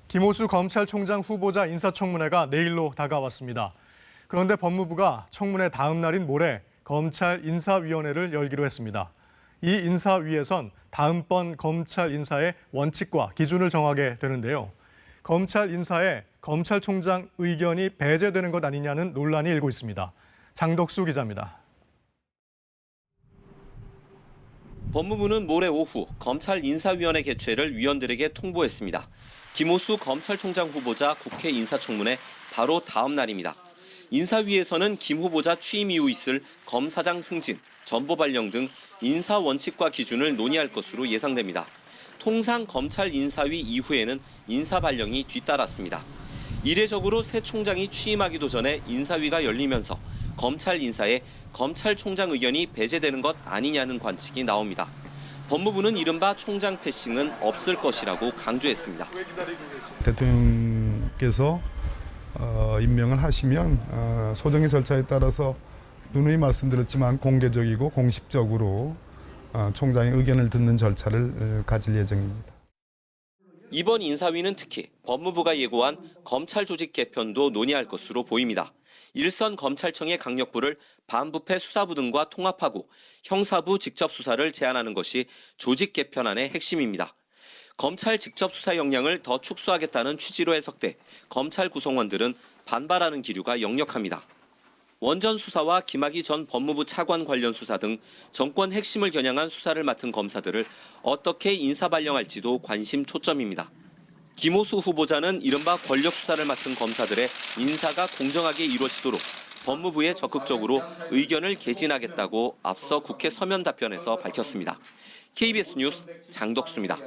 김호수 검찰총장 후보자 인사청문회가 내일로 다가왔습니다. 그런데 법무부가 청문회 다음 날인 모레 검찰 인사위원회를 열기로 했습니다. 이 인사위에선 다음번 검찰 인사의 원칙과 기준을 정하게 되는데요. 검찰 인사에 검찰총장 의견이 배제되는 것 아니냐는 논란이 일고 있습니다. 장덕수 기자입니다. 법무부는 모레 오후 검찰 인사위원회 개최를 위원들에게 통보했습니다. 김호수 검찰총장 후보자 국회 인사청문회 바로 다음 날입니다. 인사위에서는 김 후보자 취임 이후 있을 검사장 승진, 전보 발령 등 인사 원칙과 기준을 논의할 것으로 예상됩니다. 통상 검찰 인사위 이후에는 인사 발령이 뒤따랐습니다. 이례적으로 새 총장이 취임하기도 전에 인사위가 열리면서 검찰 인사에 검찰총장 의견이 배제되는 것 아니냐는 관측이 나옵니다. 법무부는 이른바 총장 패싱은 없을 것이라고 강조했습니다. 대통령께서 임명을 하시면 소정의 절차에 따라서 누누이 말씀드렸지만 공개적이고 공식적으로 총장의 의견을 듣는 절차를 가질 예정입니다. 이번 인사위는 특히 법무부가 예고한 검찰 조직 개편도 논의할 것으로 보입니다. 일선 검찰청의 강력부를 반부패 수사부 등과 통합하고 형사부 직접 수사를 제한하는 것이 조직 개편안의 핵심입니다. 검찰 직접 수사 역량을 더 축소하겠다는 취지로 해석돼 검찰 구성원들은 반발하는 기류가 역력합니다. 원전 수사와 김학의 전 법무부 차관 관련 수사 등 정권 핵심을 겨냥한 수사를 맡은 검사들을 어떻게 인사 발령할지도 관심 초점입니다. 김호수 후보자는 이른바 권력 수사를 맡은 검사들의 인사가 공정하게 이루어지도록 법무부에 적극적으로 의견을 개진하겠다고 앞서 국회 서면 답변에서 밝혔습니다. KBS 뉴스 장덕수입니다.